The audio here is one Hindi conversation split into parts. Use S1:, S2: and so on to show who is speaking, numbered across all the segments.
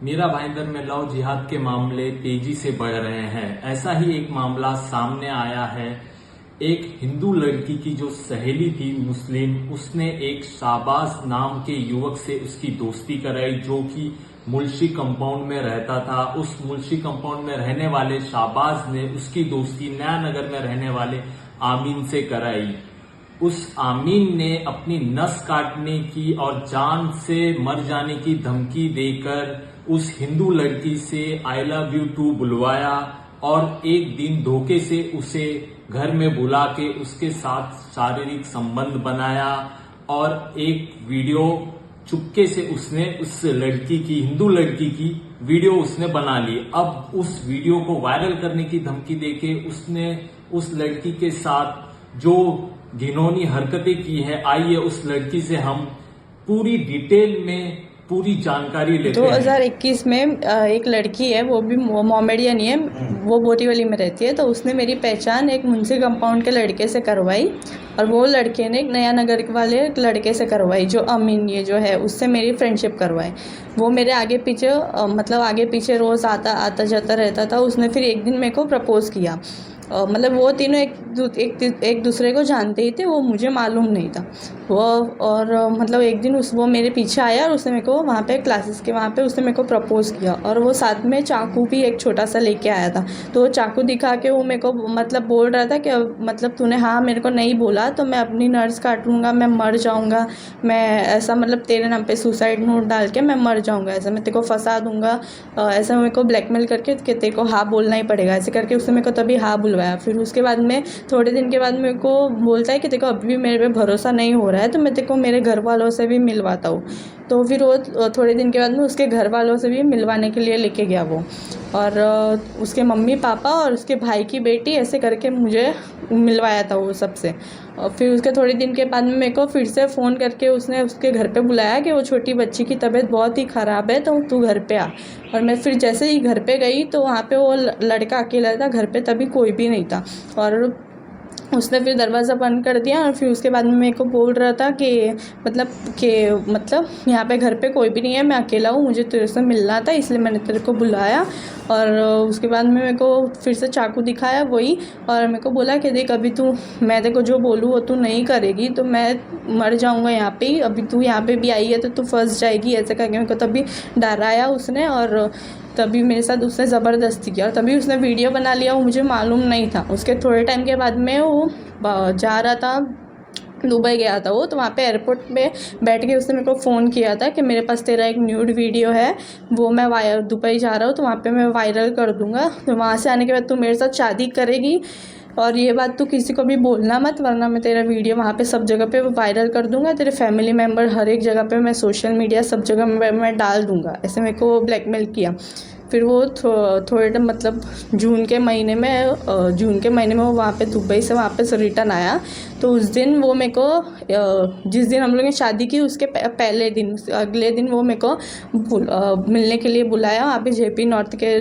S1: मीरा भाईंदर में लव जिहाद के मामले तेजी से बढ़ रहे हैं। ऐसा ही एक मामला सामने आया है। एक हिंदू लड़की की जो सहेली थी मुस्लिम, उसने एक शाहबाज नाम के युवक से उसकी दोस्ती कराई, जो कि मुल्शी कंपाउंड में रहता था। उस मुल्शी कंपाउंड में रहने वाले शाहबाज ने उसकी दोस्ती नया नगर में रहने वाले आमीन से कराई। उस आमीन ने अपनी नस काटने की और जान से मर जाने की धमकी देकर उस हिंदू लड़की से आई लव यू टू बुलवाया और एक दिन धोखे से उसे घर में बुला के उसके साथ शारीरिक संबंध बनाया और एक वीडियो चुपके से उसने उस लड़की की, हिंदू लड़की की वीडियो उसने बना ली। अब उस वीडियो को वायरल करने की धमकी देके उसने उस लड़की के साथ जो घिनौनी हरकतें की है, आइए उस लड़की से हम पूरी डिटेल में पूरी जानकारी लेते हैं।
S2: 2021 में एक लड़की है, वो भी मोमेडियन ही है, वो बोटीवली में रहती है। तो उसने मेरी पहचान एक मुंशी कंपाउंड के लड़के से करवाई और वो लड़के ने एक नया नगर वाले एक लड़के से करवाई, जो अमीन ये जो है, उससे मेरी फ्रेंडशिप करवाई। वो मेरे आगे पीछे मतलब आगे पीछे रोज़ आता जाता रहता था। उसने फिर एक दिन मेरे को प्रपोज़ किया। मतलब वो तीनों एक दूसरे को जानते ही थे, वो मुझे मालूम नहीं था वो। और मतलब एक दिन वो मेरे पीछे आया और उसने मेरे को वहाँ पे क्लासेस के वहाँ पे उसने मेरे को प्रपोज़ किया और वो साथ में चाकू भी एक छोटा सा लेके आया था। तो वो चाकू दिखा के वो मेरे को मतलब बोल रहा था कि मतलब तूने हाँ मेरे को नहीं बोला तो मैं अपनी नर्स काट लूँगा, मैं मर जाऊँगा, मैं ऐसा मतलब तेरे नाम पे सुसाइड नोट डाल के मैं मर जाऊँगा, ऐसा मैं तेरे को फंसा दूँगा, ऐसा मेरे को ब्लैकमेल करके कि तेरे को हाँ बोलना ही पड़ेगा, ऐसे करके उसने मेरे को तभी हाँ बुलवाया। फिर उसके बाद में थोड़े दिन के बाद मेरे को बोलता है कि तेरे को अभी भी मेरे पे भरोसा नहीं हो रहा है तो मैं तेरे को मेरे घर वालों से भी मिलवाता हूँ। तो फिर वो थोड़े दिन के बाद में उसके घर वालों से भी मिलवाने के लिए लेके गया वो, और उसके मम्मी पापा और उसके भाई की बेटी ऐसे करके मुझे मिलवाया था वो सबसे। और फिर उसके थोड़े दिन के बाद में मेरे को फिर से फ़ोन करके उसने उसके घर पे बुलाया कि वो छोटी बच्ची की तबीयत बहुत ही ख़राब है तो तू घर पे आ। और मैं फिर जैसे ही घर पे गई तो वहाँ पे वो लड़का अकेला था घर पे, तभी कोई भी नहीं था। और उसने फिर दरवाज़ा बंद कर दिया और फिर उसके बाद में मेरे को बोल रहा था कि मतलब यहाँ पे घर पे कोई भी नहीं है, मैं अकेला हूँ, मुझे तेरे से मिलना था इसलिए मैंने तेरे को बुलाया। और उसके बाद में मेरे को फिर से चाकू दिखाया वही, और मेरे को बोला कि देख अभी मैं तेरे को जो बोलूँ वो तू नहीं करेगी तो मैं मर जाऊँगा यहाँ पे ही, अभी तू यहाँ पे भी आई है तो तू फंस जाएगी, ऐसे करके मेरे को तभी डराया उसने। और तभी मेरे साथ उसने ज़बरदस्ती किया और तभी उसने वीडियो बना लिया, वो मुझे मालूम नहीं था। उसके थोड़े टाइम के बाद में वो जा रहा था, दुबई गया था वो, तो वहाँ पे एयरपोर्ट पे बैठ के उसने मेरे को फ़ोन किया था कि मेरे पास तेरा एक न्यूड वीडियो है, वो मैं दुबई जा रहा हूँ तो वहाँ पे मैं वायरल कर दूँगा, तो वहाँ से आने के बाद तू मेरे साथ शादी करेगी और ये बात तू किसी को भी बोलना मत, वरना मैं तेरा वीडियो वहाँ पे सब जगह पे वायरल कर दूँगा, तेरे फैमिली मेम्बर हर एक जगह पे मैं सोशल मीडिया सब जगह मैं डाल दूँगा, ऐसे मेरे को ब्लैकमेल किया। फिर वो थोड़े मतलब जून के महीने में वो वहाँ पे दुबई से वापस रिटर्न आया। तो उस दिन वो मेरे को जिस दिन हम लोग ने शादी की उसके पहले दिन अगले दिन वो मेरे को मिलने के लिए बुलाया वहाँ पे जेपी नॉर्थ के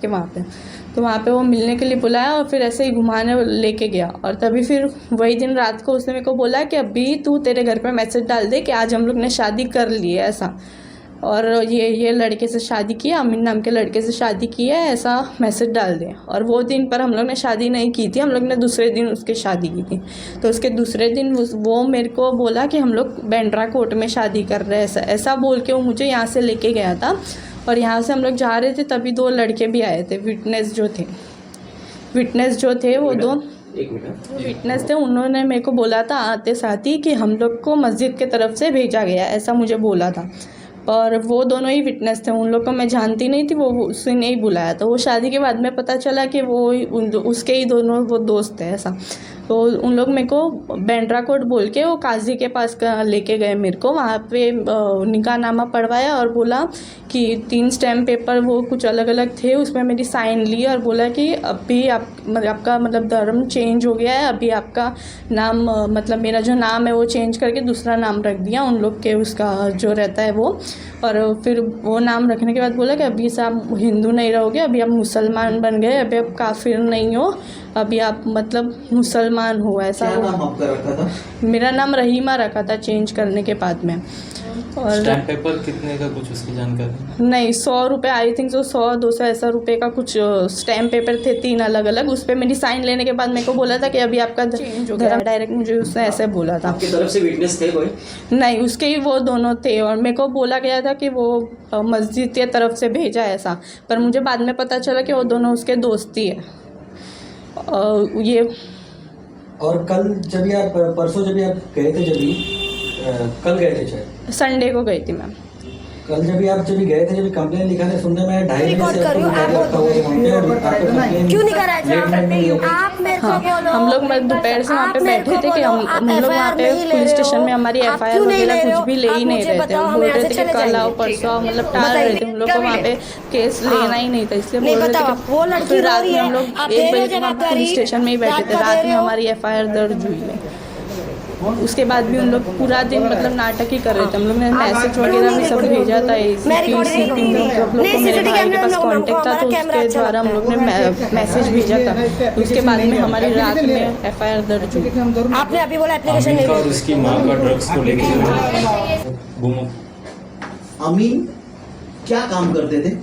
S2: वहाँ पे। तो वहाँ पे वो मिलने के लिए बुलाया और फिर ऐसे ही घुमाने लेके गया। और तभी फिर वही दिन रात को उसने मेरे को बोला कि अभी तू तेरे घर पे मैसेज डाल दे कि आज हम लोग ने शादी कर ली है ऐसा, और ये लड़के से शादी की है, अमीन नाम के लड़के से शादी की है, ऐसा मैसेज डाल दें। और वो दिन पर हम लोग ने शादी नहीं की थी, हम लोग ने दूसरे दिन उसके शादी की थी। तो उसके दूसरे दिन वो मेरे को बोला कि हम लोग बांद्रा कोर्ट में शादी कर रहे हैं, ऐसा बोल के वो मुझे यहाँ से लेके गया था। और यहाँ से हम लोग जा रहे थे तभी 2 लड़के भी आए थे, विटनेस जो थे वो 2 विटनेस थे। उन्होंने मेरे को बोला था आते साथ ही कि हम लोग को मस्जिद के तरफ से भेजा गया, ऐसा मुझे बोला था। और वो दोनों ही विटनेस थे, उन लोग को मैं जानती नहीं थी, वो उसने ही बुलाया। तो वो शादी के बाद में पता चला कि वो उसके ही दोनों वो दोस्त थे ऐसा। तो उन लोग मेरे को बांद्रा कोर्ट बोल के वो काजी के पास लेके गए मेरे को, वहाँ पे निकाहनामा पढ़वाया और बोला कि 3 स्टैम्प पेपर वो कुछ अलग अलग थे, उसमें मेरी साइन ली और बोला कि अभी आपका मतलब धर्म चेंज हो गया है, अभी आपका नाम मतलब मेरा जो नाम है वो चेंज करके दूसरा नाम रख दिया उन लोग के, उसका जो रहता है वो। और फिर वो नाम रखने के बाद बोला कि अभी से आप हिंदू नहीं रहोगे, अभी आप मुसलमान बन गए, अभी आप काफिर नहीं हो, अभी आप मतलब मुसलमान हो, ऐसा।
S3: क्या नाम आपका रखा था?
S2: मेरा नाम रहीमा रखा था चेंज करने के बाद में। और
S3: स्टैम्प पेपर कितने का, कुछ उसकी जानकारी?
S2: नहीं, 100 रुपये, आई थिंक सो 100-200 ऐसा रुपये का कुछ स्टैम्प पेपर थे 3 अलग अलग। उस पर मेरी साइन लेने के बाद मेरे को बोला था कि अभी आपका चेंज हो गया। डायरेक्ट मुझे उसने ऐसे बोला था।
S4: आपकी तरफ से विटनेस थे कोई?
S2: नहीं, उसके ही वो दोनों थे और मेरे को बोला गया था कि वो मस्जिद की तरफ से भेजा ऐसा, पर मुझे बाद में पता चला कि वो दोनों उसके दोस्त ही है। ये
S5: और कल जब आप परसों जब आप गए थे, कल गए थे शायद,
S2: संडे को गई थी मैम।
S5: कल जब गए थे, जब कंप्लेन लिखा था, सुनने में 2:30 बजे से
S6: क्यों नहीं करा आप मेरे को बोलो।
S2: हम लोग दोपहर से वहाँ पे बैठे थे कि हम लोग वहाँ पे पुलिस स्टेशन में हमारी FIR वगैरह कुछ भी ले ही नहीं रहे थे। हम बोल रहे थे कि कल आओ परसों आओ, मतलब टाल रहे थे। हम लोग को वहाँ पे केस लेना ही नहीं था, इसलिए बोल रहे थे कि फिर रात में हम लोग 1 बजे तक वहाँ पुलिस स्टेशन में ही बैठे थे। रात में हमारी FIR दर्ज हुई है। उसके बाद भी उन लोग पूरा दिन मतलब नाटक ही कर रहे थे। हम लोग ने मैसेज वगैरह भी सब भेजा था। CP मेरे भाई के पास कांटेक्ट था, तो उसके द्वारा हम लोग ने मैसेज भेजा था। उसके बाद में हमारी रात में FIR दर्ज हुई।
S6: आपने अभी बोला एप्लीकेशन नहीं
S3: और उसकी माँ का ड्रग्स को लेकर गुम।
S4: अमीन क्या काम करते थे?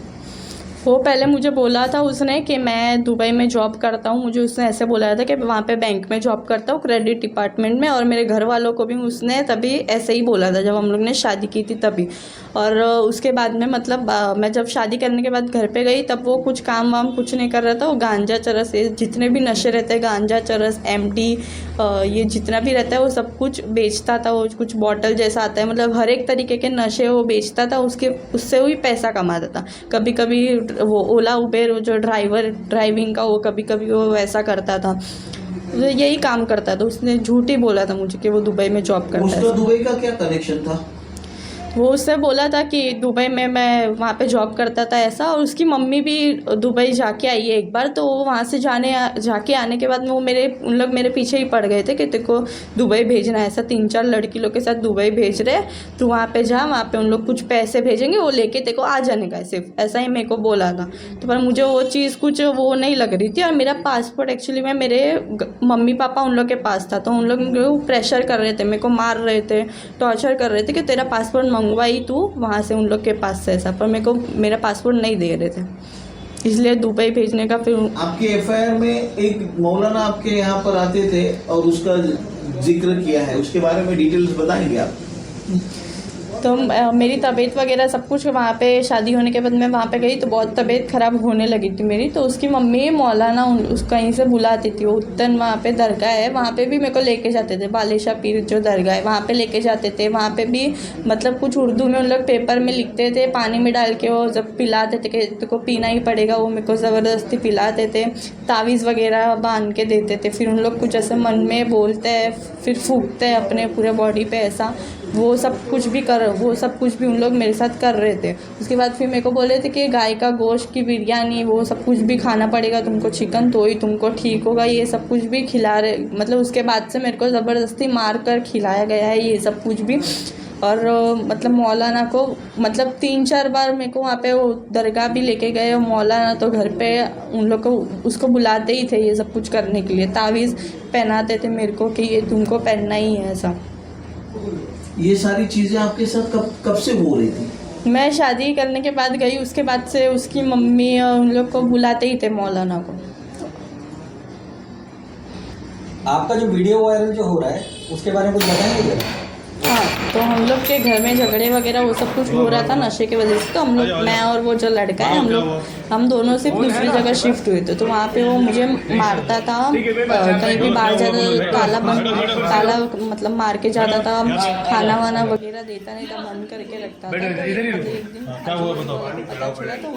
S2: वो पहले मुझे बोला था उसने कि मैं दुबई में जॉब करता हूँ। मुझे उसने ऐसे बोला था कि वहाँ पे बैंक में जॉब करता हूँ, क्रेडिट डिपार्टमेंट में। और मेरे घर वालों को भी उसने तभी ऐसे ही बोला था जब हम लोग ने शादी की थी तभी। और उसके बाद में मतलब मैं जब शादी करने के बाद घर पे गई तब वो कुछ काम वाम कुछ नहीं कर रहा था। वो गांजा चरस, ये जितने भी नशे रहते हैं, गांजा चरस MD ये जितना भी रहता है वो सब कुछ बेचता था। वो कुछ बॉटल जैसा आता है, मतलब हर एक तरीके के नशे वो बेचता था। उससे भी पैसा कमाता था। कभी कभी वो ओला उबेर, वो जो ड्राइविंग का, वो कभी कभी वो वैसा करता था। तो यही काम करता था। उसने झूठ ही बोला था मुझे कि वो दुबई में जॉब करता है।
S4: उसका दुबई का क्या कनेक्शन था?
S2: वो उससे बोला था कि दुबई में मैं वहाँ पे जॉब करता था ऐसा। और उसकी मम्मी भी दुबई जाके आई है एक बार, तो वो वहाँ से जाके आने के बाद में वो उन लोग मेरे पीछे ही पड़ गए थे कि तेरे को दुबई भेजना है। ऐसा 3-4 लड़की लोग के साथ दुबई भेज रहे, तो वहाँ पे जा, वहाँ पे उन लोग कुछ पैसे भेजेंगे, वो लेके तेरे को आ जाने का है सिर्फ, ऐसा ही मेरे को बोला था। तो पर मुझे वो चीज़ कुछ वो नहीं लग रही थी। और मेरा पासपोर्ट एक्चुअली में मेरे मम्मी पापा उन लोग के पास था, तो उन लोग प्रेशर कर रहे थे, मेरे को मार रहे थे, टॉर्चर कर रहे थे कि तेरा पासपोर्ट मंगवाई तू वहाँ से उन लोग के पास से ऐसा। पर मेरे को मेरा पासपोर्ट नहीं दे रहे थे, इसलिए दुबई भेजने का। फिर
S4: आपके FIR में एक मौलाना आपके यहाँ पर आते थे और उसका जिक्र किया है, उसके बारे में डिटेल्स बताएंगे आप?
S2: तो मेरी तबीयत वगैरह सब कुछ, वहाँ पे शादी होने के बाद मैं वहाँ पे गई तो बहुत तबीयत ख़राब होने लगी थी मेरी। तो उसकी मम्मी मौलाना उस कहीं से बुलाती थी। वो उत्तन वहाँ पे दरगाह है, वहाँ पे भी मेरे को लेके जाते थे। बालिशा पीर जो दरगाह है वहाँ पे लेके जाते थे। वहाँ पे भी मतलब कुछ उर्दू में उन लोग पेपर में लिखते थे, पानी में डाल के वो जब पिलाते थे कि तेरे को पीना ही पड़ेगा, वो मेरे को ज़बरदस्ती पिलाते थे। तावीज़ वगैरह बांध के देते थे। फिर उन लोग कुछ ऐसे मन में बोलते हैं, फिर फूंकते हैं अपने पूरे बॉडी पे ऐसा। वो सब कुछ भी उन लोग मेरे साथ कर रहे थे। उसके बाद फिर मेरे को बोले थे कि गाय का गोश्त की बिरयानी वो सब कुछ भी खाना पड़ेगा तुमको, चिकन तो ही तुमको ठीक होगा, ये सब कुछ भी खिला रहे। मतलब उसके बाद से मेरे को ज़बरदस्ती मार कर खिलाया गया है ये सब कुछ भी। और मतलब मौलाना को मतलब 3-4 बार मेरे को वहाँ पे वो दरगाह भी लेके गए। और मौलाना तो घर पे उन लोग को उसको बुलाते ही थे ये सब कुछ करने के लिए। तावीज़ पहनाते थे मेरे को कि ये तुमको पहनना ही है ऐसा।
S4: ये सारी चीजें आपके साथ कब से हो रही थी?
S2: मैं शादी करने के बाद गई, उसके बाद से उसकी मम्मी और उन लोग को बुलाते ही थे मौलाना को।
S5: आपका जो वीडियो वायरल जो हो रहा है उसके बारे में कुछ बताएंगे जरा?
S2: हाँ, तो हम लोग के घर में झगड़े वगैरह वो सब कुछ हो रहा था नशे की वजह से। तो हम लोग, मैं और वो जो लड़का है, हम दोनों सिर्फ दूसरी जगह शिफ्ट हुए थे। तो वहाँ पे वो मुझे मारता था, कहीं भी बाहर जाता ताला मतलब मार के जाता था। खाना वाना वगैरह देता नहीं था, बंद करके रखता था। एक दिन पता चला तो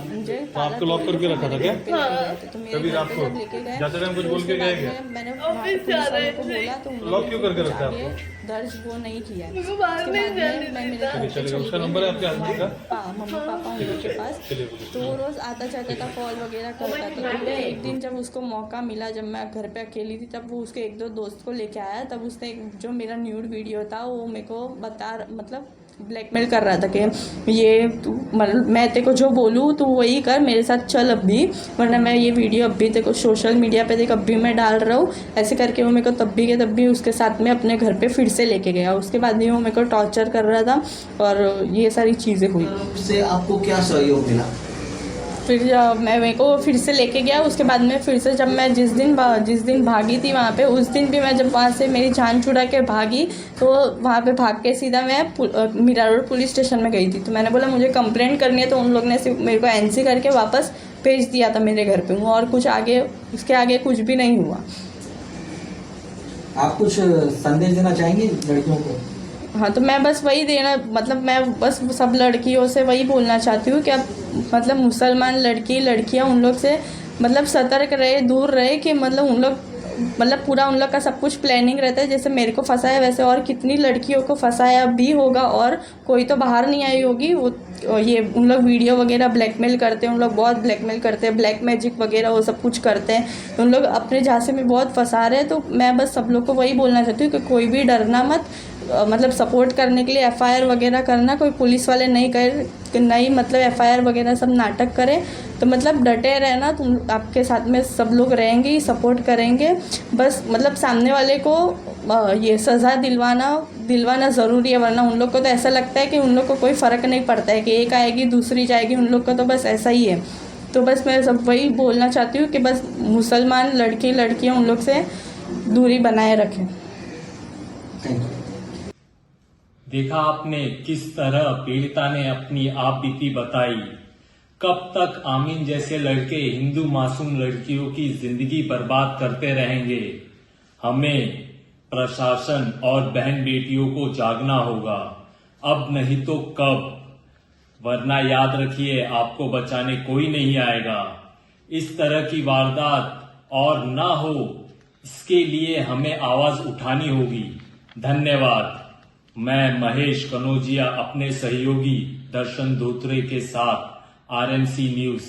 S2: मुझे
S7: आपको लॉक करके रखा था क्या?
S2: तो मेरे घर पे जब लेके गए,
S7: जाते टाइम कुछ बोल के गए क्या?
S2: मैंने पुलिस वालों को बोला तो
S7: लॉक क्यों करके रखा है आपको?
S2: दर्ज वो नहीं किया। उसके बाद में मैं मेरे घर पे
S7: चलिए,
S2: चली
S7: उसका
S2: गई।
S7: नंबर है आपके आदमी का?
S2: हाँ, मम्मी पापा उन लोग के पास। तो वो रोज़ आता जाता था, कॉल वगैरह करता था। तो मैं एक दिन जब उसको मौका मिला, जब मैं घर पे अकेली थी, तब वो उसके 1-2 दोस्त को लेके आया। तब उसने जो मेरा न्यूड वीडियो था वो मेरे को मतलब ब्लैकमेल कर रहा था कि ये तू मतलब मैं तेरे को जो बोलूँ तू वही कर, मेरे साथ चल अभी, वरना मैं ये वीडियो अभी तेरे को सोशल मीडिया पे देख अभी मैं डाल रहा हूँ। ऐसे करके वो मेरे को तब भी के तब भी उसके साथ में अपने घर पे फिर से लेके गया। उसके बाद भी वो मेरे को टॉर्चर कर रहा था और ये सारी चीज़ें हुई।
S4: से आपको क्या सहयोग मिला?
S2: फिर मैं मेरे को फिर से लेके गया। उसके बाद में फिर से जब मैं जिस दिन भागी थी वहाँ पे, उस दिन भी मैं जब वहाँ से मेरी जान छुड़ा के भागी तो वहाँ पे भाग के सीधा मैं मीरा रोड पुलिस स्टेशन में गई थी। तो मैंने बोला मुझे कंप्लेंट करनी है, तो उन लोग ने सिर्फ मेरे को एनसी करके वापस भेज दिया था मेरे घर पे। और कुछ आगे उसके आगे कुछ भी नहीं हुआ।
S5: आप कुछ संदेश देना चाहेंगे लड़कियों को?
S2: हाँ, तो मैं बस वही देना मतलब मैं बस सब लड़कियों से वही बोलना चाहती हूँ कि अब मतलब मुसलमान लड़कियाँ उन लोग से मतलब सतर्क रहे, दूर रहे कि मतलब उन लोग मतलब पूरा उन लोग का सब कुछ प्लानिंग रहता है। जैसे मेरे को फंसाया वैसे और कितनी लड़कियों को फंसाया भी होगा और कोई तो बाहर नहीं आई होगी। वो ये उन लोग वीडियो वगैरह ब्लैकमेल करते हैं, उन लोग बहुत ब्लैकमेल करते हैं, ब्लैक मैजिक वगैरह वो सब कुछ करते हैं। तो उन लोग अपने झांसे में बहुत फंसा रहे हैं। तो मैं बस सब लोग को वही बोलना चाहती हूँ कि कोई भी डरना मत, मतलब सपोर्ट करने के लिए एफआईआर वगैरह करना, कोई पुलिस वाले नहीं मतलब एफआईआर वगैरह सब नाटक करें। तो मतलब डटे रहना, तुम आपके साथ में सब लोग रहेंगे ही, सपोर्ट करेंगे। बस मतलब सामने वाले को ये सज़ा दिलवाना ज़रूरी है, वरना उन लोग को तो ऐसा लगता है कि उन लोग को कोई फ़र्क नहीं पड़ता है कि एक आएगी दूसरी जाएगी, उन लोग को तो बस ऐसा ही है। तो बस मैं सब वही बोलना चाहती हूँ कि बस मुसलमान लड़कियाँ उन लोग से दूरी बनाए रखें।
S5: Thank you.
S1: देखा आपने किस तरह पीड़िता ने अपनी आप बीती बताई। कब तक आमीन जैसे लड़के हिंदू मासूम लड़कियों की जिंदगी बर्बाद करते रहेंगे? हमें प्रशासन और बहन बेटियों को जागना होगा, अब नहीं तो कब, वरना याद रखिए आपको बचाने कोई नहीं आएगा। इस तरह की वारदात और ना हो, इसके लिए हमें आवाज उठानी होगी। धन्यवाद। मैं महेश कनौजिया अपने सहयोगी दर्शन धोत्रे के साथ RMC न्यूज।